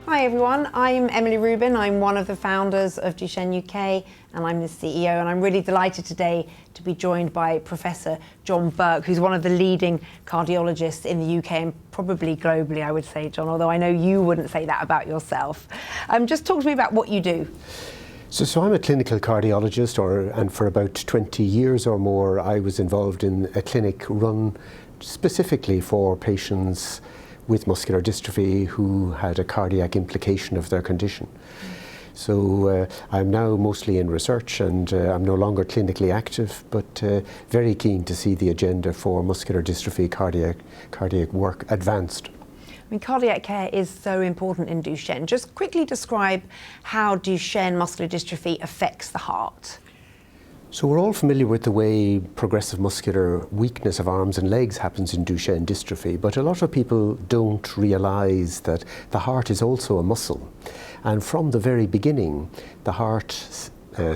Hi everyone, I'm Emily Reuben. I'm one of the founders of Duchenne UK and I'm the CEO, and I'm really delighted today to be joined by Professor John Bourke, who's one of the leading cardiologists in the UK and probably globally, I would say, John, although I know you wouldn't say that about yourself. Just talk to me about what you do. So I'm a clinical cardiologist, and for about 20 years or more I was involved in a clinic run specifically for patients with muscular dystrophy who had a cardiac implication of their condition. So I'm now mostly in research and I'm no longer clinically active, but very keen to see the agenda for muscular dystrophy cardiac work advanced. I mean, cardiac care is so important in Duchenne. Just quickly describe how Duchenne muscular dystrophy affects the heart. So we're all familiar with the way progressive muscular weakness of arms and legs happens in Duchenne dystrophy, but a lot of people don't realise that the heart is also a muscle. And from the very beginning, the heart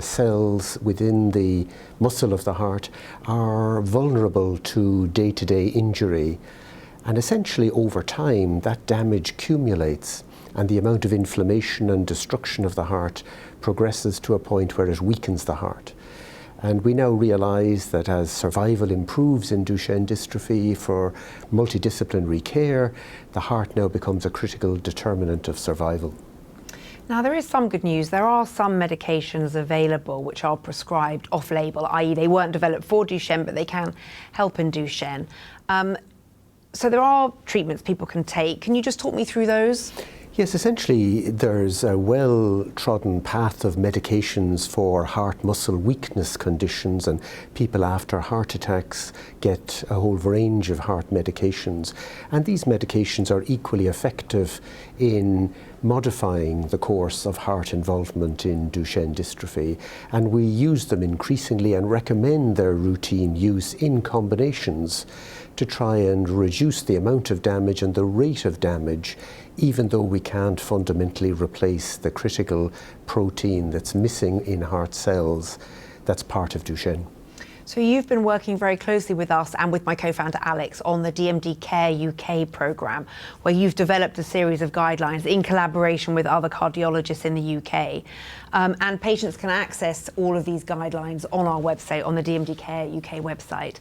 cells within the muscle of the heart are vulnerable to day-to-day injury. And essentially over time, that damage accumulates and the amount of inflammation and destruction of the heart progresses to a point where it weakens the heart. And we now realise that as survival improves in Duchenne dystrophy for multidisciplinary care, the heart now becomes a critical determinant of survival. Now, there is some good news. There are some medications available which are prescribed off-label, i.e. they weren't developed for Duchenne, but they can help in Duchenne. So there are treatments people can take. Can you just talk me through those? Yes, essentially there's a well-trodden path of medications for heart muscle weakness conditions, and people after heart attacks get a whole range of heart medications. And these medications are equally effective in modifying the course of heart involvement in Duchenne dystrophy. And we use them increasingly and recommend their routine use in combinations to try and reduce the amount of damage and the rate of damage, even though we can't fundamentally replace the critical protein that's missing in heart cells that's part of Duchenne. So you've been working very closely with us and with my co-founder Alex on the DMD Care UK programme, where you've developed a series of guidelines in collaboration with other cardiologists in the UK. And patients can access all of these guidelines on our website, on the DMD Care UK website.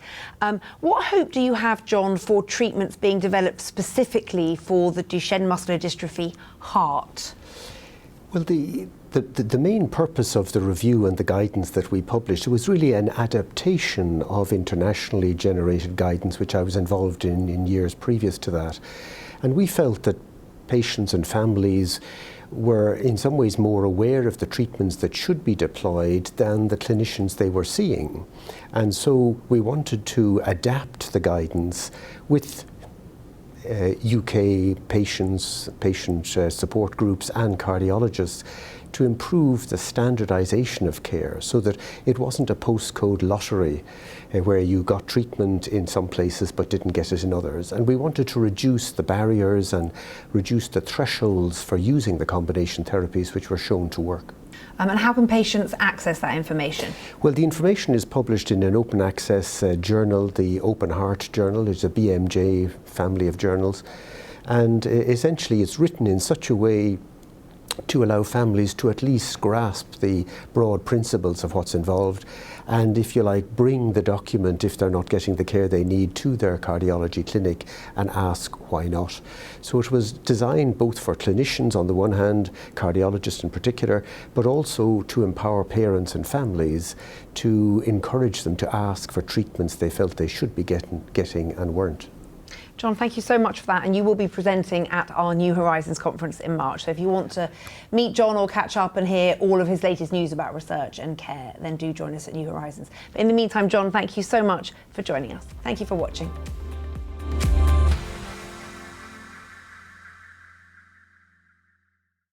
What hope do you have, John, for treatments being developed specifically for the Duchenne muscular dystrophy heart? Well, the main purpose of the review and the guidance that we published was really an adaptation of internationally generated guidance, which I was involved in years previous to that. And we felt that patients and families were in some ways more aware of the treatments that should be deployed than the clinicians they were seeing. And so we wanted to adapt the guidance with UK patients, patient support groups and cardiologists to improve the standardization of care so that it wasn't a postcode lottery where you got treatment in some places but didn't get it in others. And we wanted to reduce the barriers and reduce the thresholds for using the combination therapies which were shown to work. And how can patients access that information? Well, the information is published in an open access journal, the Open Heart Journal. It's a BMJ family of journals. And essentially it's written in such a way to allow families to at least grasp the broad principles of what's involved and, if you like, bring the document, if they're not getting the care they need, to their cardiology clinic and ask why not. So it was designed both for clinicians on the one hand, cardiologists in particular, but also to empower parents and families to encourage them to ask for treatments they felt they should be getting and weren't. John, thank you so much for that, and you will be presenting at our New Horizons conference in March. So if you want to meet John or catch up and hear all of his latest news about research and care, then do join us at New Horizons. But in the meantime, John, thank you so much for joining us. Thank you for watching.